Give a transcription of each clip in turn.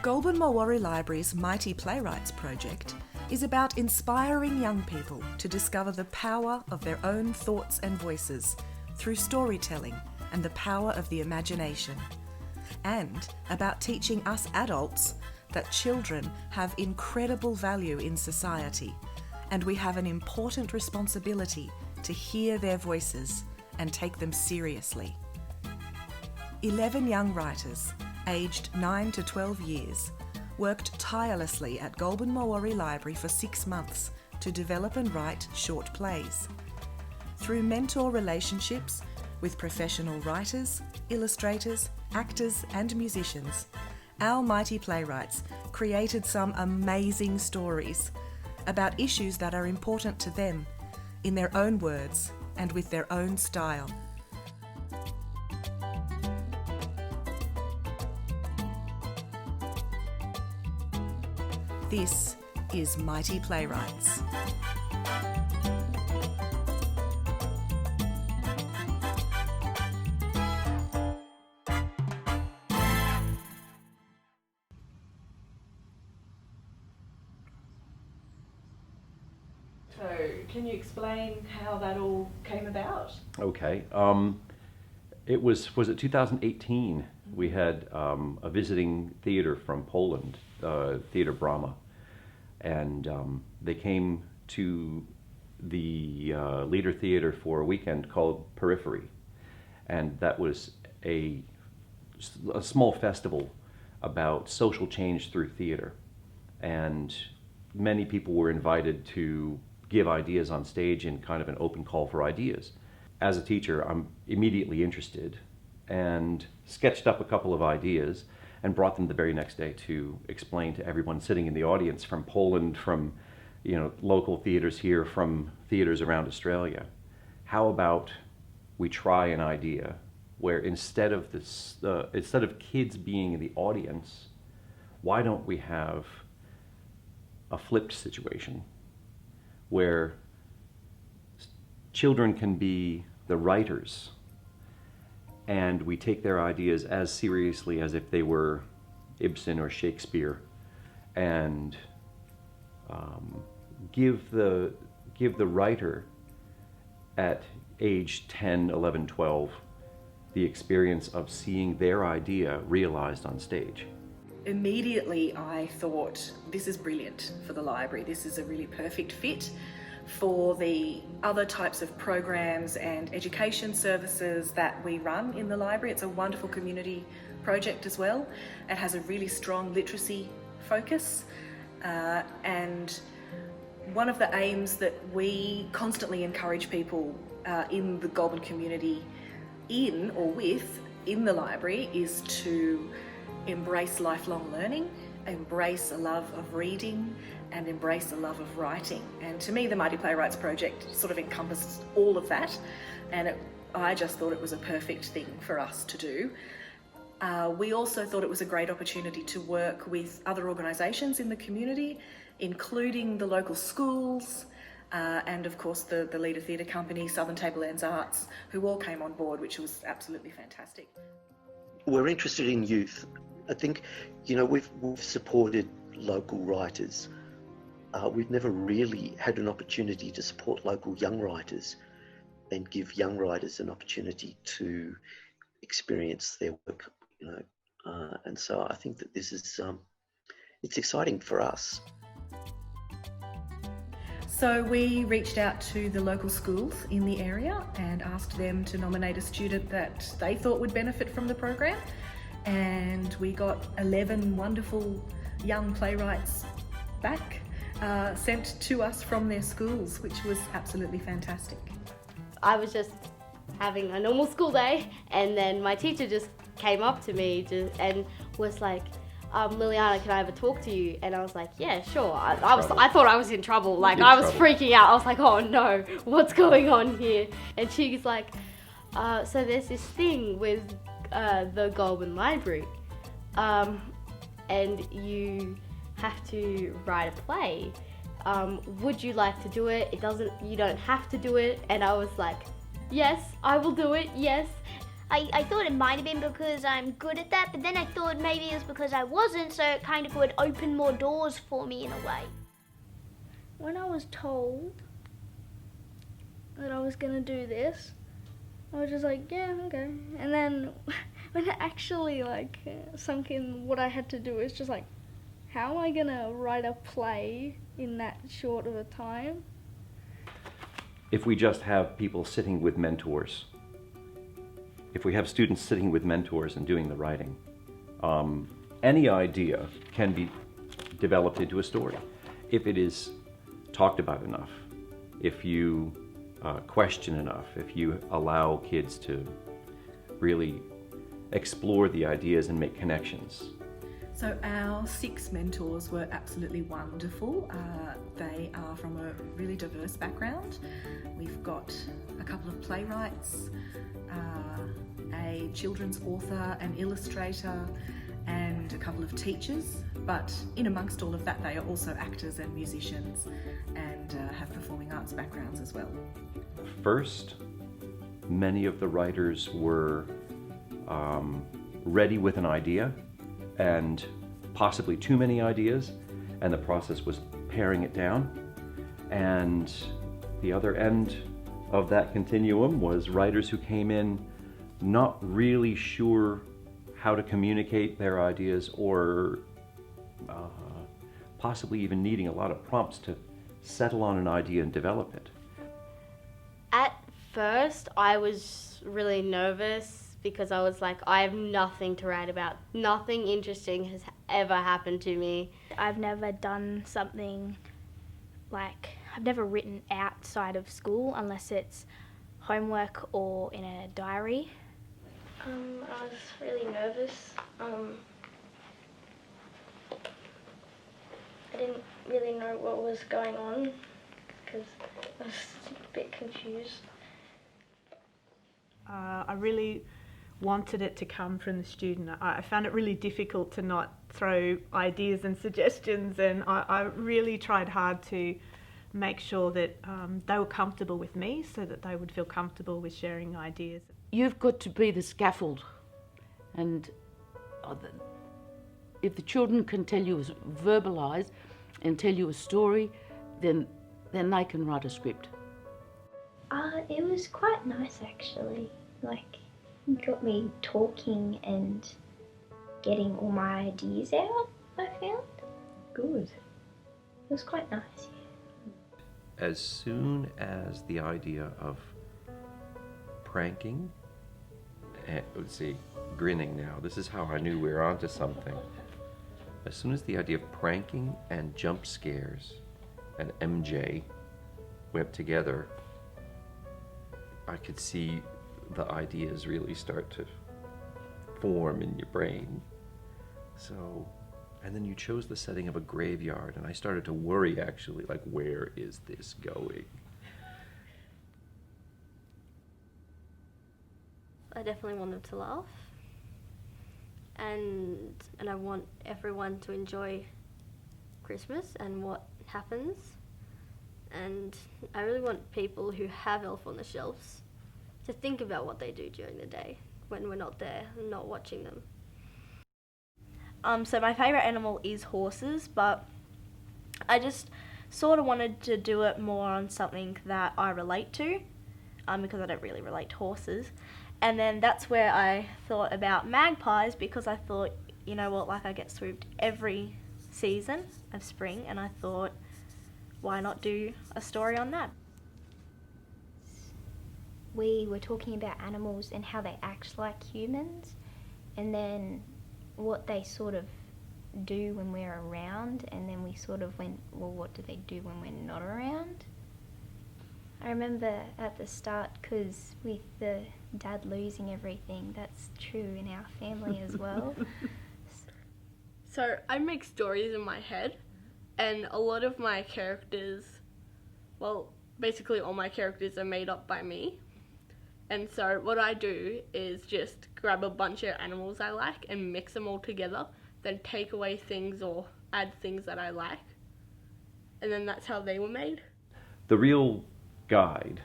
Goulburn Mulwaree Library's Mighty Playwrights project is about inspiring young people to discover the power of their own thoughts and voices through storytelling and the power of the imagination, and about teaching us adults that children have incredible value in society and we have an important responsibility to hear their voices and take them seriously. 11 young writers, aged 9 to 12 years, worked tirelessly at Goulburn Mulwaree Library for 6 months to develop and write short plays. Through mentor relationships with professional writers, illustrators, actors and musicians, our Mighty Playwrights created some amazing stories about issues that are important to them, in their own words and with their own style. This is Mighty Playwrights. So, can you explain how that all came about? Okay. It was it 2018? We had a visiting theater from Poland, Theater Brahma, and they came to the Leader Theater for a weekend called Periphery, and that was a small festival about social change through theater, and many people were invited to give ideas on stage in kind of an open call for ideas. As a teacher, I'm immediately interested and sketched up a couple of ideas and brought them the very next day to explain to everyone sitting in the audience from Poland, from local theaters here, from theaters around Australia. How about we try an idea where instead of kids being in the audience, why don't we have a flipped situation where children can be the writers and we take their ideas as seriously as if they were Ibsen or Shakespeare, and give the writer at age 10, 11, 12 the experience of seeing their idea realized on stage. Immediately I thought, this is brilliant for the library. This is a really perfect fit for the other types of programs and education services that we run in the library. It's a wonderful community project as well. It has a really strong literacy focus, and one of the aims that we constantly encourage people in the Goulburn community in the library is to embrace lifelong learning, embrace a love of reading, and embrace a love of writing. And to me, the Mighty Playwrights project sort of encompassed all of that, and I just thought it was a perfect thing for us to do. We also thought it was a great opportunity to work with other organisations in the community, including the local schools, and of course the Leader Theatre Company, Southern Tablelands Arts, who all came on board, which was absolutely fantastic. We're interested in youth. I think, we've supported local writers. We've never really had an opportunity to support local young writers and give young writers an opportunity to experience their work, and so I think that this is, it's exciting for us. So we reached out to the local schools in the area and asked them to nominate a student that they thought would benefit from the program, and we got 11 wonderful young playwrights back sent to us from their schools, which was absolutely fantastic. I was just having a normal school day, and then my teacher just came up to me and was like, Liliana, can I have a talk to you? And I was like, yeah, sure. I thought I was in trouble. I was freaking out. I was like, oh no, what's going on here? And she's like, so there's this thing with the Goulburn Library, and you have to write a play. Would you like to do it? You don't have to do it. And I was like, yes, I will do it, yes. I thought it might have been because I'm good at that, but then I thought maybe it was because I wasn't, so it kind of would open more doors for me in a way. When I was told that I was going to do this, I was just like, yeah, okay. And then when it actually sunk in what I had to do, it's just like, how am I going to write a play in that short of a time? If we just have people sitting with mentors, if we have students sitting with mentors and doing the writing, any idea can be developed into a story. If it is talked about enough, if you question enough, if you allow kids to really explore the ideas and make connections. So our 6 mentors were absolutely wonderful. They are from a really diverse background. We've got a couple of playwrights, a children's author, an illustrator, and a couple of teachers. But in amongst all of that, they are also actors and musicians and have performing arts backgrounds as well. First, many of the writers were ready with an idea, and possibly too many ideas, and the process was paring it down. And the other end of that continuum was writers who came in not really sure how to communicate their ideas, or possibly even needing a lot of prompts to settle on an idea and develop it. At first, I was really nervous because I was like, I have nothing to write about. Nothing interesting has ever happened to me. I've never done something I've never written outside of school unless it's homework or in a diary. I was really nervous. I didn't really know what was going on because I was a bit confused. I really wanted it to come from the student. I found it really difficult to not throw ideas and suggestions, and I really tried hard to make sure that they were comfortable with me so that they would feel comfortable with sharing ideas. You've got to be the scaffold, and if the children can tell you, verbalise and tell you a story, then they can write a script. It was quite nice actually. It got me talking and getting all my ideas out, I found. Good. It was quite nice, yeah. As soon as the idea of pranking, let's see, grinning now, this is how I knew we were onto something. As soon as the idea of pranking and jump scares and MJ went together, I could see the ideas really start to form in your brain. So, and then you chose the setting of a graveyard, and I started to worry actually, where is this going? I definitely want them to laugh, and I want everyone to enjoy Christmas and what happens, and I really want people who have Elf on the Shelves to think about what they do during the day when we're not there and not watching them. So my favourite animal is horses, but I just sort of wanted to do it more on something that I relate to, because I don't really relate to horses. And then that's where I thought about magpies, because I thought, you know what, I get swooped every season of spring, and I thought, why not do a story on that? We were talking about animals and how they act like humans, and then what they sort of do when we're around, and then we sort of went, well, what do they do when we're not around? I remember at the start, because with the dad losing everything, that's true in our family as well. So I make stories in my head, and a lot of my characters, well, basically all my characters are made up by me. And so what I do is just grab a bunch of animals I like and mix them all together, then take away things or add things that I like. And then that's how they were made. The real guide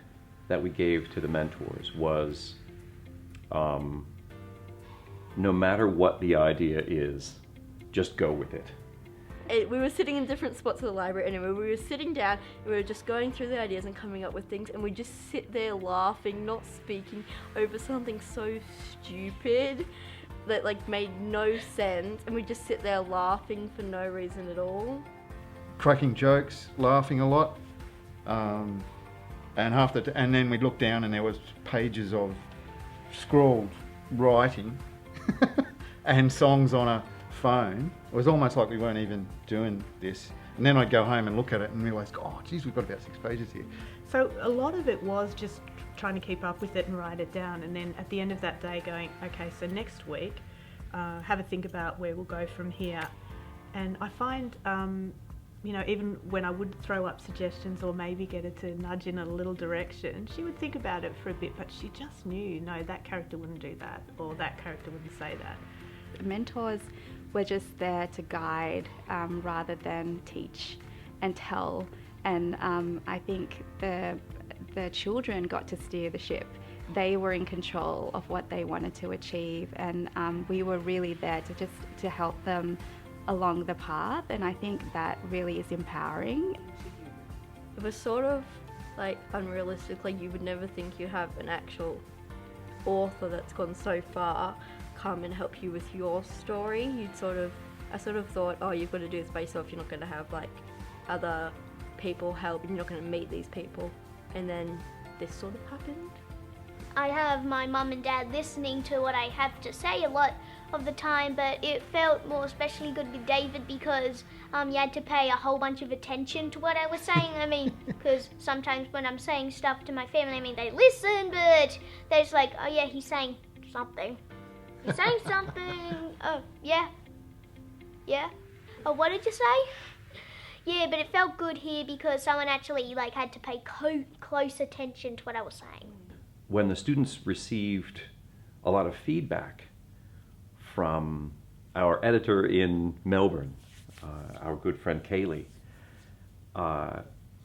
that we gave to the mentors was no matter what the idea is, just go with it. We were sitting in different spots of the library, and we were sitting down and we were just going through the ideas and coming up with things, and we just sit there laughing, not speaking, over something so stupid that like made no sense, and we just sit there laughing for no reason at all. Cracking jokes, laughing a lot, and and then we'd look down and there was pages of scrawled writing and songs on a phone. It was almost like we weren't even doing this. And then I'd go home and look at it and realise, oh geez, we've got about 6 pages here. So a lot of it was just trying to keep up with it and write it down, and then at the end of that day going, okay, so next week have a think about where we'll go from here. And I find you know, even when I would throw up suggestions or maybe get her to nudge in a little direction, she would think about it for a bit, but she just knew, no, that character wouldn't do that, or that character wouldn't say that. Mentors were just there to guide rather than teach and tell, and I think the children got to steer the ship. They were in control of what they wanted to achieve, and we were really there to help them along the path, and I think that really is empowering. It was sort of like unrealistic, like you would never think you have an actual author that's gone so far come and help you with your story. I sort of thought, oh, you've got to do this by yourself, you're not going to have like other people help, you're not going to meet these people, and then this sort of happened. I have my mum and dad listening to what I have to say a lot of the time, but it felt more especially good with David because you had to pay a whole bunch of attention to what I was saying. I mean, because sometimes when I'm saying stuff to my family, I mean, they listen, but they're just like, oh yeah, he's saying something. He's saying something. Oh, yeah. Yeah. Oh, what did you say? Yeah, but it felt good here because someone actually like had to pay close attention to what I was saying. When the students received a lot of feedback from our editor in Melbourne, our good friend Kaylee,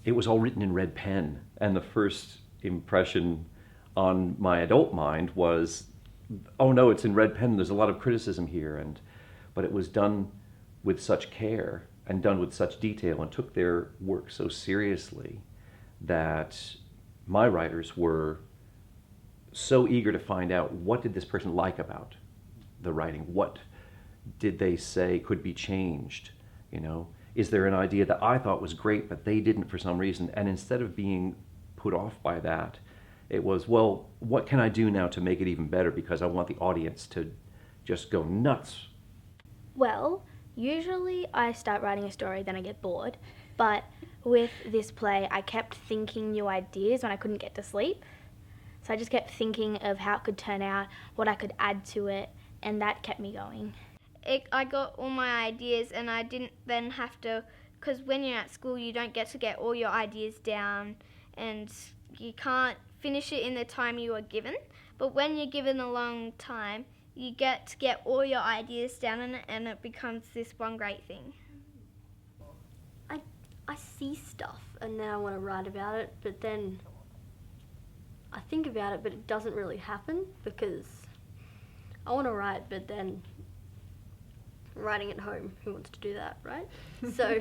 it was all written in red pen, and the first impression on my adult mind was, oh no, it's in red pen, there's a lot of criticism here, but it was done with such care and done with such detail and took their work so seriously that my writers were so eager to find out, what did this person like about the writing? What did they say could be changed? You know, is there an idea that I thought was great but they didn't for some reason? And instead of being put off by that, it was, well, what can I do now to make it even better, because I want the audience to just go nuts. Well, usually I start writing a story, then I get bored, but with this play I kept thinking new ideas when I couldn't get to sleep. So I just kept thinking of how it could turn out, what I could add to it, and that kept me going. I got all my ideas and I didn't then have to, because when you're at school you don't get to get all your ideas down and you can't finish it in the time you are given. But when you're given a long time, you get to get all your ideas down and it becomes this one great thing. I see stuff and then I want to write about it, but then I think about it, but it doesn't really happen because I want to write, but then writing at home, who wants to do that, right? So,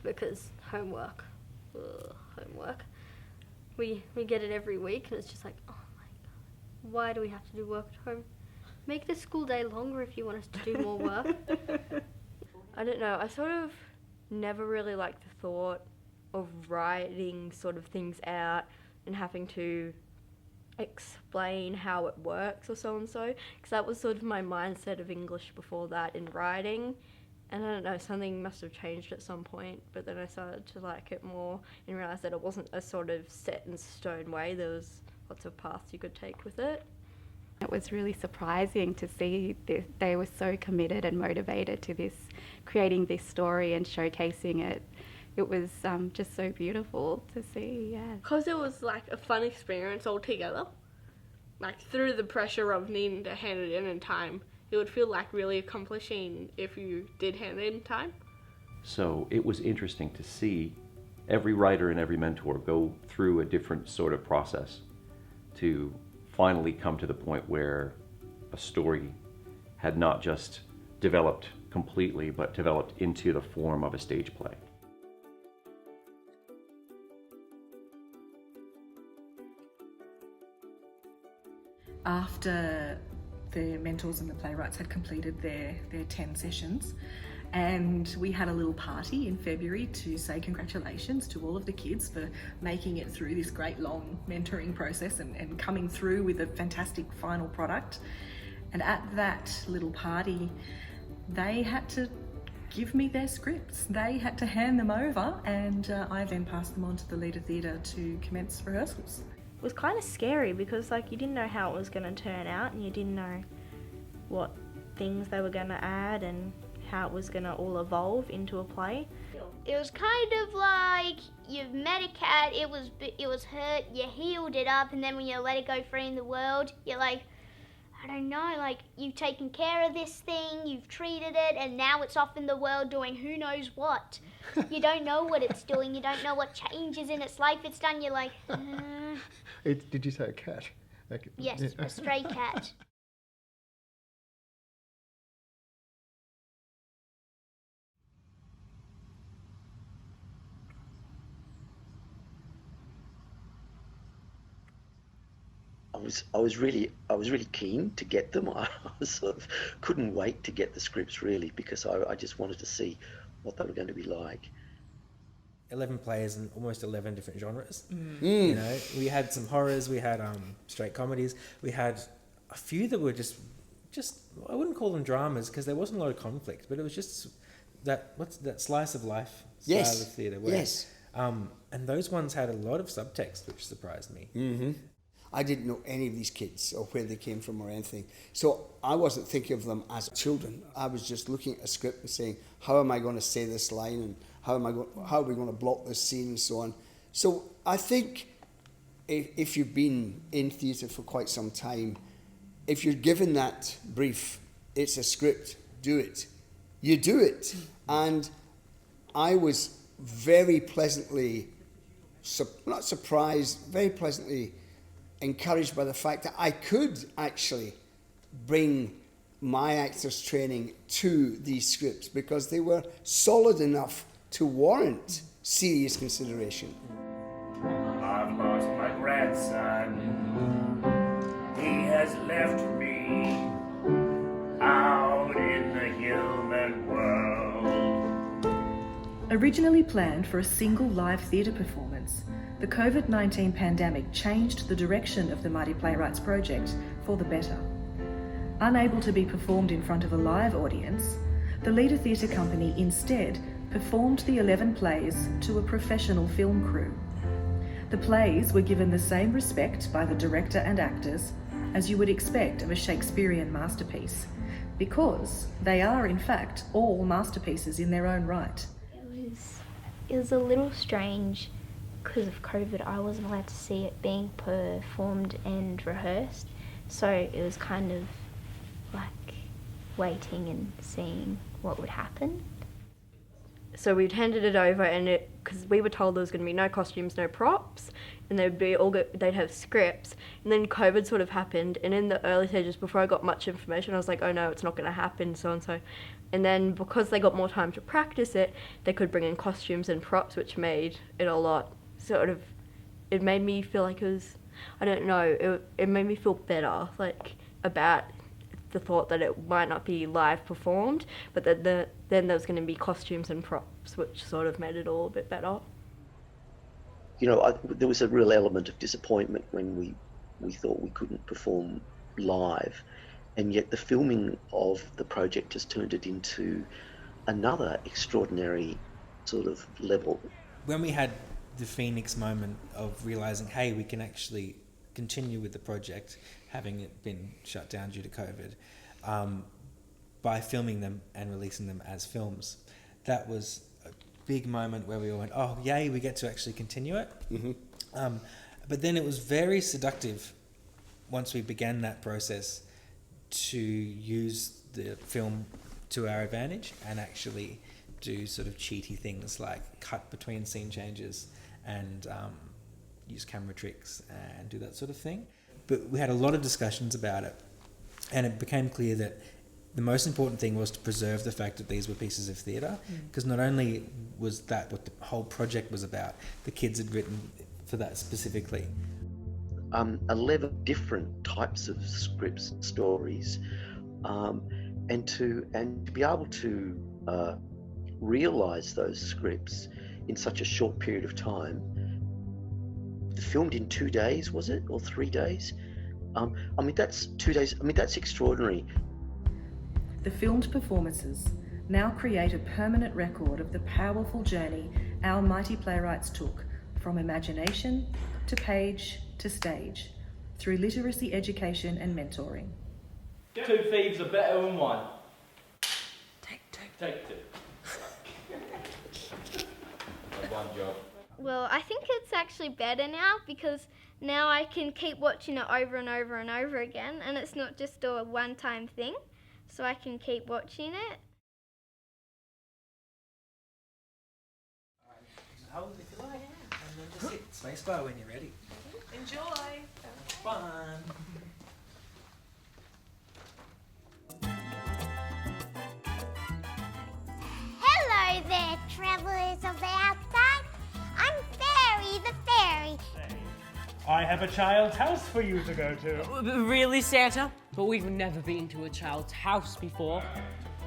because homework, we get it every week and it's just like, oh my God, why do we have to do work at home? Make the school day longer if you want us to do more work. I don't know, I sort of never really liked the thought of writing sort of things out and having to explain how it works or so and so, because that was sort of my mindset of English before that in writing, and I don't know, something must have changed at some point, but then I started to like it more and realise that it wasn't a sort of set in stone way, there was lots of paths you could take with it. It was really surprising to see they were so committed and motivated to this, creating this story and showcasing it. It was just so beautiful to see, yeah. Because it was like a fun experience altogether, like through the pressure of needing to hand it in time, it would feel like really accomplishing if you did hand it in time. So it was interesting to see every writer and every mentor go through a different sort of process to finally come to the point where a story had not just developed completely, but developed into the form of a stage play. After the mentors and the playwrights had completed their 10 sessions, and we had a little party in February to say congratulations to all of the kids for making it through this great long mentoring process and coming through with a fantastic final product. And at that little party, they had to give me their scripts. They had to hand them over, and I then passed them on to the Leader Theatre to commence rehearsals. It was kind of scary because you didn't know how it was going to turn out, and you didn't know what things they were going to add and how it was going to all evolve into a play. It was kind of like you've met a cat, it was hurt, you healed it up, and then when you let it go free in the world, you're like, I don't know, you've taken care of this thing, you've treated it, and now it's off in the world doing who knows what. You don't know what it's doing, you don't know what changes in its life it's done, you're like, Did you say a cat? Yes, a stray cat. I was really keen to get them. I sort of couldn't wait to get the scripts, really, because I just wanted to see what they were going to be like. 11 plays and almost 11 different genres. You know, we had some horrors, we had straight comedies, we had a few that were just I wouldn't call them dramas because there wasn't a lot of conflict, but it was just that slice of life style of theatre. Yes. And those ones had a lot of subtext, which surprised me. Mm-hmm. I didn't know any of these kids or where they came from or anything. So I wasn't thinking of them as children. I was just looking at a script and saying, how am I going to say this line, and how are we going to block this scene and so on. So I think if you've been in theatre for quite some time, if you're given that brief, it's a script, do it. You do it. And I was very pleasantly, not surprised, very pleasantly encouraged by the fact that I could actually bring my actors' training to these scripts because they were solid enough to warrant serious consideration. I've lost my grandson. He has left me out in the human world. Originally planned for a single live theatre performance, the COVID-19 pandemic changed the direction of the Mighty Playwrights project for the better. Unable to be performed in front of a live audience, the Leader Theatre Company instead performed the 11 plays to a professional film crew. The plays were given the same respect by the director and actors as you would expect of a Shakespearean masterpiece, because they are in fact all masterpieces in their own right. It was a little strange. Because of COVID, I wasn't allowed to see it being performed and rehearsed, so it was kind of like waiting and seeing what would happen. So we'd handed it over, and because we were told there was going to be no costumes, no props, and they'd have scripts. And then COVID sort of happened, and in the early stages, before I got much information, I was like, oh no, it's not going to happen, so and so. And then because they got more time to practice it, they could bring in costumes and props, which made it a lot. It made me feel like it was, I don't know, it made me feel better, about the thought that it might not be live performed, but that then there was going to be costumes and props, which sort of made it all a bit better. You know, there was a real element of disappointment when we thought we couldn't perform live, and yet the filming of the project has turned it into another extraordinary sort of level. When we had the Phoenix moment of realising, hey, we can actually continue with the project, having it been shut down due to COVID, by filming them and releasing them as films. That was a big moment where we all went, oh, yay, we get to actually continue it. Mm-hmm. But then it was very seductive once we began that process to use the film to our advantage and actually do sort of cheaty things like cut between scene changes and use camera tricks and do that sort of thing. But we had a lot of discussions about it, and it became clear that the most important thing was to preserve the fact that these were pieces of theatre, because not only was that what the whole project was about, the kids had written for that specifically. 11 different types of scripts and stories, and to be able to realise those scripts in such a short period of time. Filmed in 2 days, was it, or 3 days? I mean, that's 2 days. I mean, that's extraordinary. The filmed performances now create a permanent record of the powerful journey our Mighty Playwrights took from imagination to page to stage through literacy education and mentoring. 2 thieves are better than one. Take two. One job. Well, I think it's actually better now because now I can keep watching it over and over and over again, and it's not just a one-time thing, so I can keep watching it. Hold it if you like, and then just hit spacebar when you're ready. Enjoy. Fun. Hello there, travellers of the outside. I'm Fairy the Fairy. I have a child's house for you to go to. Really, Santa? But we've never been to a child's house before.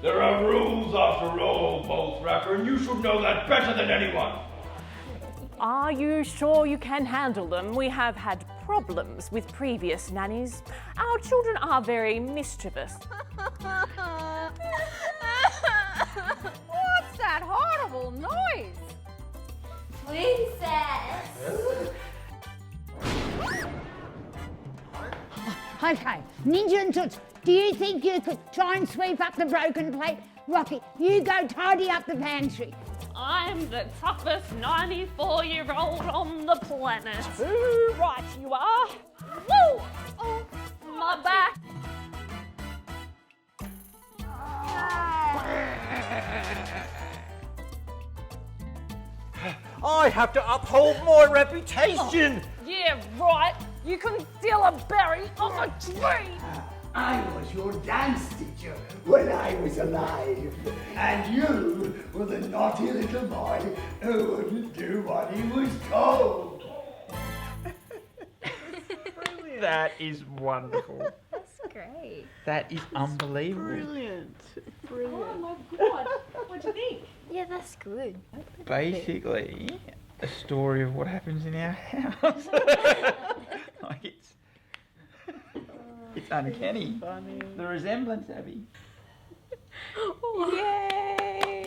There are rules after all, Bolt Wrapper, and you should know that better than anyone. Are you sure you can handle them? We have had problems with previous nannies. Our children are very mischievous. What's that horrible noise? Princess! Okay, Ninja and Toots, do you think you could try and sweep up the broken plate? Rocky, you go tidy up the pantry. I'm the toughest 94-year-old on the planet. Too right you are. Woo! Oh, my back. I have to uphold my reputation. Yeah, right. You couldn't steal a berry off a tree. I was your dance teacher when I was alive, and you were the naughty little boy who wouldn't do what he was told. That is wonderful. That's great. That is unbelievable. Brilliant. Oh my God. What do you think? Yeah, that's good. Basically, a story of what happens in our house. Like it's uncanny. Funny. The resemblance, Abby. Yay!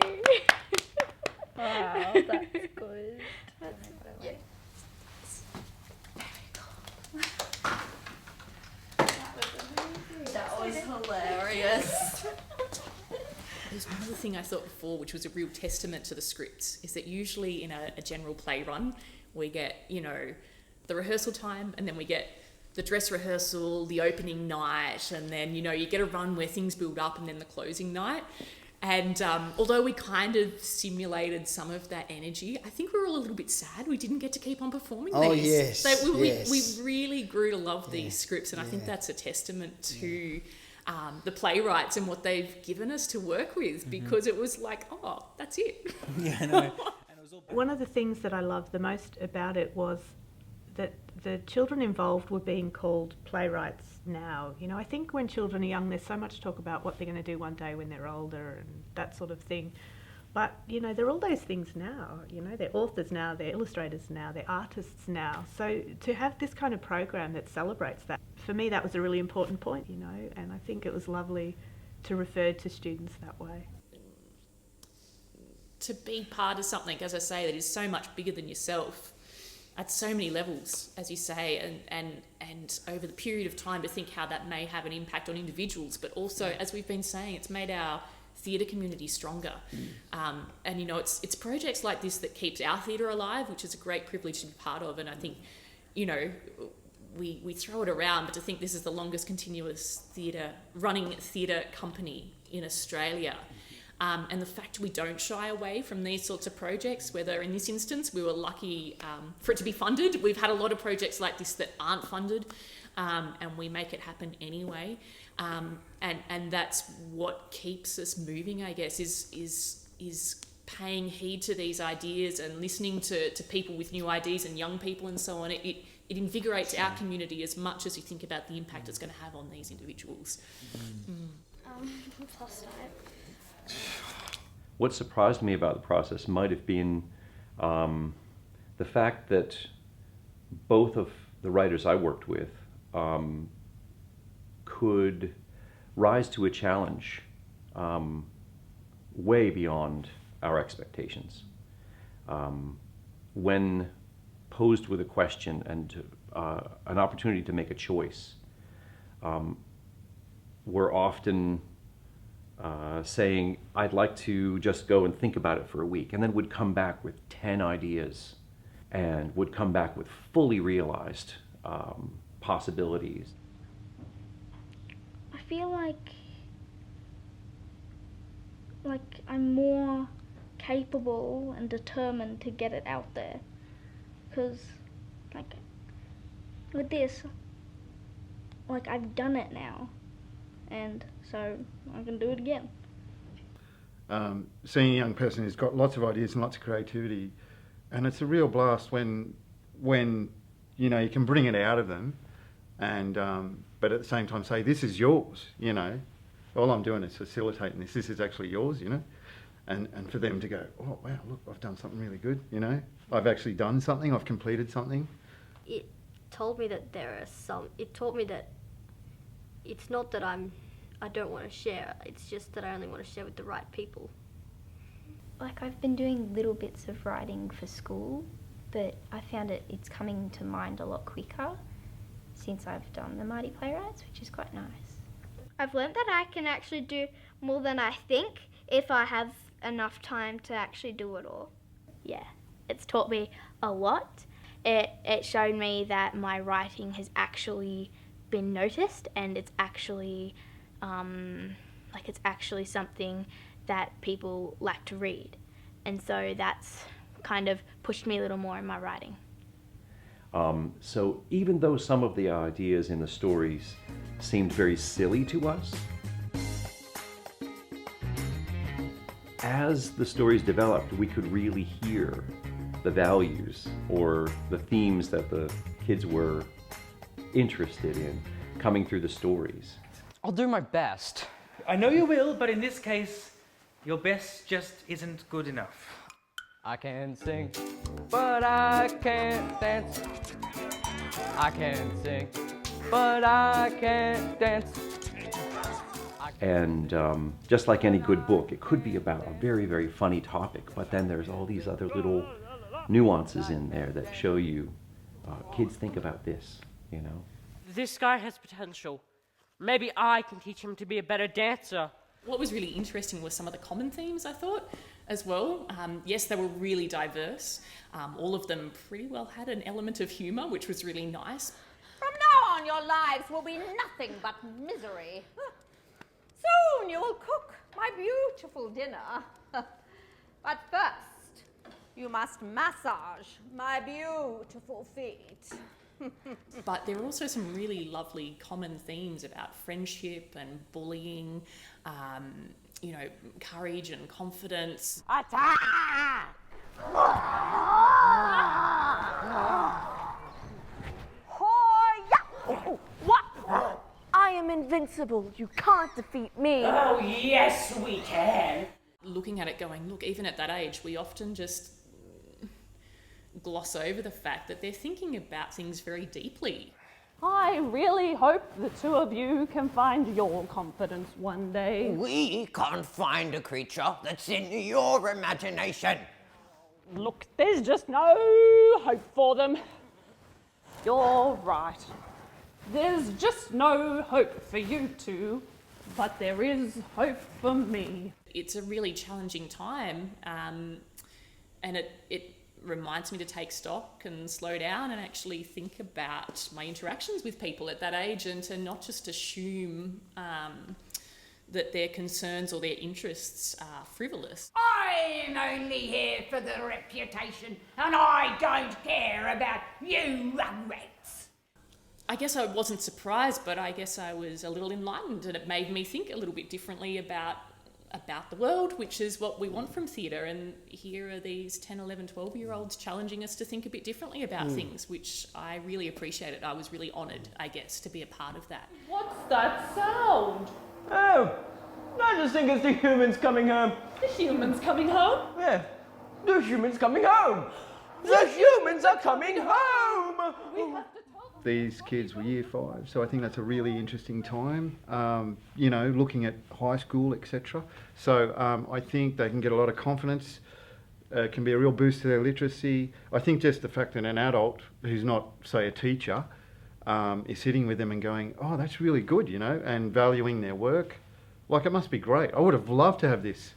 Wow, that's good. Yeah. That was hilarious. There's one other thing I thought before, which was a real testament to the scripts, is that usually in a general play run, we get, the rehearsal time, and then we get the dress rehearsal, the opening night, and then, you get a run where things build up, and then the closing night. And although we kind of simulated some of that energy, I think we were all a little bit sad we didn't get to keep on performing these. Oh, yes, So we yes. really grew to love these scripts, and I think that's a testament to the playwrights and what they've given us to work with, because it was like, oh, that's it. Yeah, I know. One of the things that I loved the most about it was that the children involved were being called playwrights now. I think when children are young, there's so much talk about what they're going to do one day when they're older and that sort of thing. But, they're all those things now. They're authors now, they're illustrators now, they're artists now. So to have this kind of program that celebrates that, for me, that was a really important point, and I think it was lovely to refer to students that way. To be part of something, as I say, that is so much bigger than yourself at so many levels, as you say, and over the period of time, to think how that may have an impact on individuals, but also, as we've been saying, it's made our theatre community stronger. And it's projects like this that keeps our theatre alive, which is a great privilege to be part of. And I think, we throw it around, but to think this is the longest continuous running theatre company in Australia, And the fact we don't shy away from these sorts of projects, whether in this instance we were lucky for it to be funded. We've had a lot of projects like this that aren't funded, and we make it happen anyway. And that's what keeps us moving, I guess, is paying heed to these ideas and listening to people with new ideas and young people and so on. It invigorates our community as much as you think about the impact it's going to have on these individuals. What surprised me about the process might have been the fact that both of the writers I worked with could rise to a challenge way beyond our expectations. When posed with a question and an opportunity to make a choice, we're often saying, I'd like to just go and think about it for a week, and then would come back with 10 ideas and would come back with fully realized possibilities. I feel like I'm more capable and determined to get it out there, because like with this, like I've done it now, and so I can do it again. Seeing a young person who's got lots of ideas and lots of creativity, and it's a real blast when you know you can bring it out of them, and but at the same time say, this is yours, you know. All I'm doing is facilitating this. This is actually yours, you know. And for them to go, oh wow, look, I've done something really good, you know. I've actually done something. I've completed something. It told me that it taught me that it's not that I don't want to share. It's just that I only want to share with the right people. Like I've been doing little bits of writing for school, but I found it's coming to mind a lot quicker since I've done the Mighty Playwrights, which is quite nice. I've learned that I can actually do more than I think if I have enough time to actually do it all. Yeah, it's taught me a lot. It showed me that my writing has actually been noticed, and it's actually it's actually something that people like to read, and so that's kind of pushed me a little more in my writing. So even though some of the ideas in the stories seemed very silly to us, as the stories developed, we could really hear the values or the themes that the kids were interested in coming through the stories. I'll do my best. I know you will, but in this case, your best just isn't good enough. I can sing, but I can't dance. I can sing, but I can't dance. And just like any good book, it could be about a very, very funny topic, but then there's all these other little nuances in there that show you, kids think about this, you know. This guy has potential. Maybe I can teach him to be a better dancer. What was really interesting was some of the common themes, I thought, as well. Yes, they were really diverse. All of them pretty well had an element of humour, which was really nice. From now on, your lives will be nothing but misery. Soon you will cook my beautiful dinner. But first, you must massage my beautiful feet. But there are also some really lovely common themes about friendship and bullying, courage and confidence. Attack! What? I am invincible. You can't defeat me. Oh, yes, we can. Looking at it going, look, even at that age, we often just gloss over the fact that they're thinking about things very deeply. I really hope the two of you can find your confidence one day. We can't find a creature that's in your imagination. Look, there's just no hope for them. You're right. There's just no hope for you two, but there is hope for me. It's a really challenging time, and it reminds me to take stock and slow down and actually think about my interactions with people at that age, and to not just assume that their concerns or their interests are frivolous. I'm only here for the reputation, and I don't care about you rugrats. I guess I wasn't surprised, but I guess I was a little enlightened, and it made me think a little bit differently about the world, which is what we want from theatre. And here are these 10, 11, 12-year-olds challenging us to think a bit differently about things, which I really appreciated. I was really honoured, I guess, to be a part of that. What's that sound? Oh, I just think it's the humans coming home. The humans coming home? Yeah, the humans coming home. The humans are coming home. These kids were year 5, so I think that's a really interesting time, you know, looking at high school, etc. So I think they can get a lot of confidence, can be a real boost to their literacy. I think just the fact that an adult who's not, say, a teacher, is sitting with them and going, oh, that's really good, you know, and valuing their work. Like, it must be great. I would have loved to have this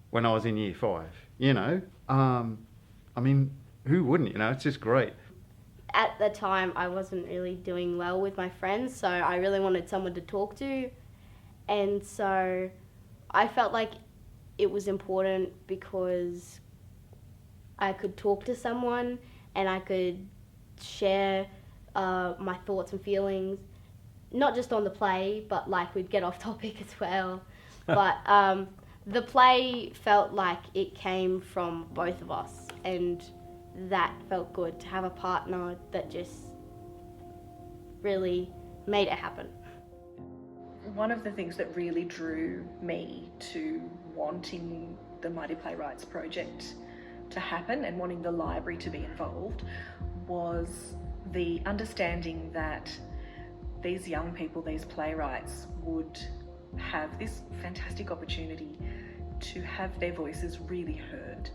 when I was in year 5, you know. I mean, who wouldn't, you know? It's just great. At the time, I wasn't really doing well with my friends, so I really wanted someone to talk to. And so I felt like it was important because I could talk to someone and I could share my thoughts and feelings, not just on the play, but like we'd get off topic as well. But the play felt like it came from both of us, and that felt good to have a partner that just really made it happen. One of the things that really drew me to wanting the Mighty Playwrights project to happen and wanting the library to be involved was the understanding that these young people, these playwrights, would have this fantastic opportunity to have their voices really heard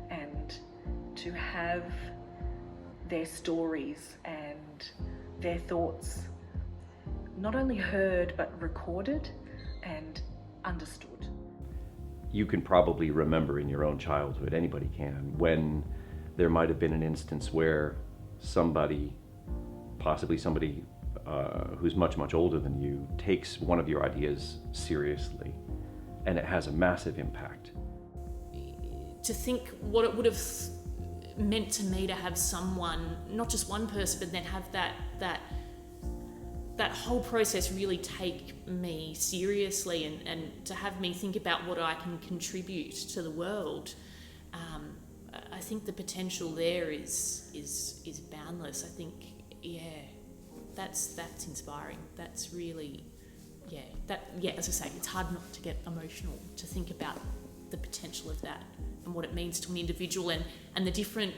and to have their stories and their thoughts not only heard but recorded and understood. You can probably remember in your own childhood, anybody can, when there might have been an instance where somebody, possibly somebody who's much, much older than you, takes one of your ideas seriously, and it has a massive impact. To think what it would have meant to me to have someone, not just one person, but then have that whole process really take me seriously and to have me think about what I can contribute to the world. I think the potential there is boundless. I think, that's inspiring. That's really, as I say, it's hard not to get emotional to think about the potential of that and what it means to an individual and the different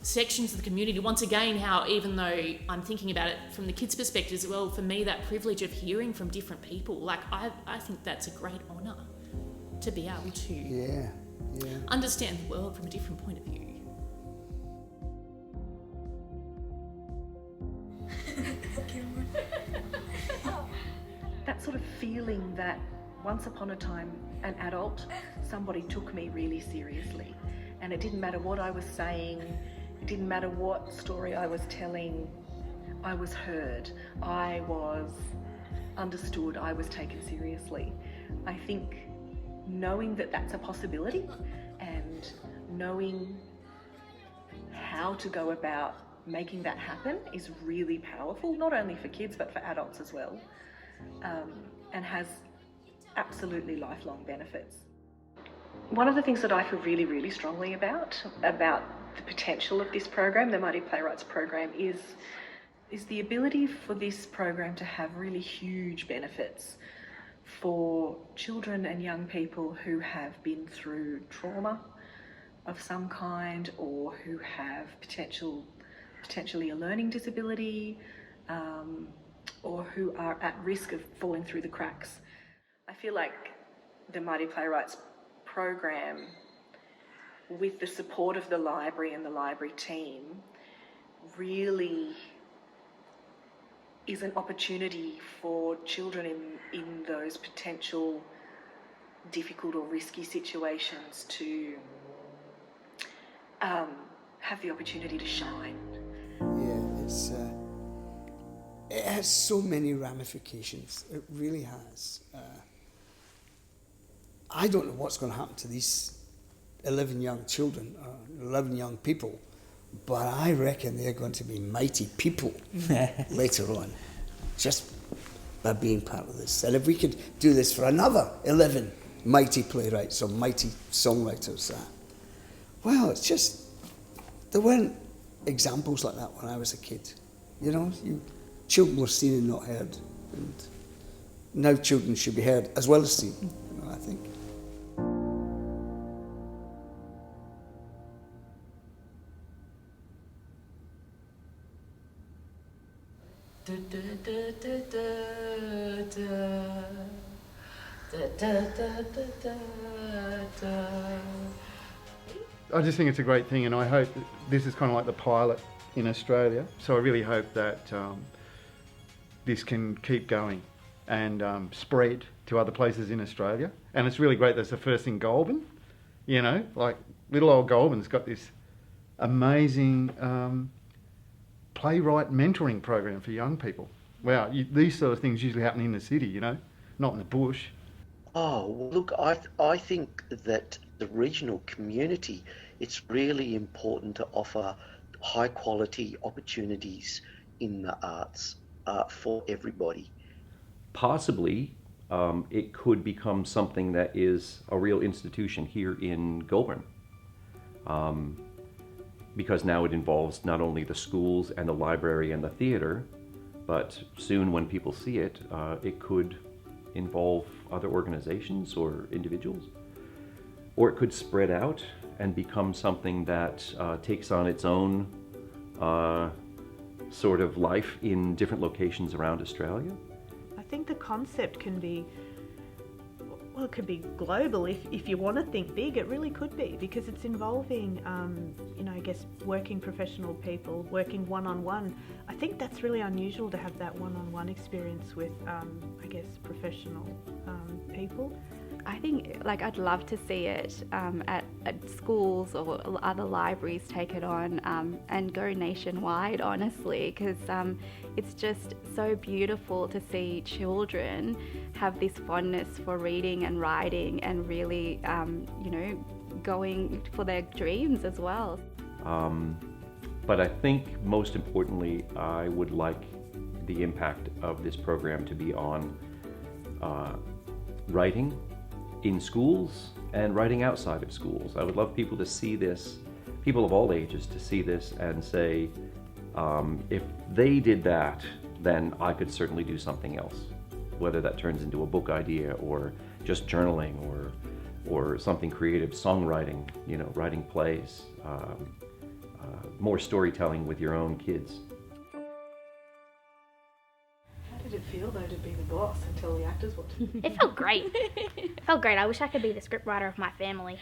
sections of the community. Once again, how even though I'm thinking about it from the kids' perspective as well, for me, that privilege of hearing from different people, like I think that's a great honour to be able to understand the world from a different point of view. That sort of feeling that once upon a time, an adult, somebody took me really seriously, and it didn't matter what I was saying, it didn't matter what story I was telling, I was heard, I was understood, I was taken seriously. I think knowing that that's a possibility and knowing how to go about making that happen is really powerful, not only for kids but for adults as well, and has absolutely lifelong benefits. One of the things that I feel really, really strongly about the potential of this program, the Mighty Playwrights program, is the ability for this program to have really huge benefits for children and young people who have been through trauma of some kind, or who have potentially a learning disability, or who are at risk of falling through the cracks. I feel like the Mighty Playwrights program, with the support of the library and the library team, really is an opportunity for children in those potential difficult or risky situations to have the opportunity to shine. It has so many ramifications. It really has. I don't know what's going to happen to these 11 young children, 11 young people, but I reckon they're going to be mighty people later on, just by being part of this. And if we could do this for another 11 mighty playwrights or mighty songwriters, well, it's just, there weren't examples like that when I was a kid. You know, children were seen and not heard. And now children should be heard as well as seen, you know, I think. I just think it's a great thing, and I hope that this is kind of like the pilot in Australia. So I really hope that this can keep going and spread to other places in Australia. And it's really great that it's the first in Goulburn. You know, like little old Goulburn's got this amazing playwright mentoring program for young people. Wow, these sort of things usually happen in the city, you know, not in the bush. Oh, well, look, I think that the regional community, it's really important to offer high quality opportunities in the arts for everybody. Possibly, it could become something that is a real institution here in Goulburn. Because now it involves not only the schools and the library and the theatre, but soon when people see it, it could involve other organizations or individuals. Or it could spread out and become something that takes on its own sort of life in different locations around Australia. I think the concept can be, well, it could be global. If you want to think big, it really could be, because it's involving, you know, I guess working professional people, working one-on-one. I think that's really unusual to have that one-on-one experience with, I guess, professional people. I think, like, I'd love to see it at schools or other libraries take it on and go nationwide, honestly, because it's just so beautiful to see children have this fondness for reading and writing and really, you know, going for their dreams as well. But I think most importantly, I would like the impact of this program to be on writing in schools and writing outside of schools. I would love people to see this, people of all ages to see this and say, if they did that, then I could certainly do something else. Whether that turns into a book idea or just journaling or something creative, songwriting, you know, writing plays, more storytelling with your own kids. How did it feel though to be the boss and tell the actors what to do? It felt great. It felt great. I wish I could be the scriptwriter of my family.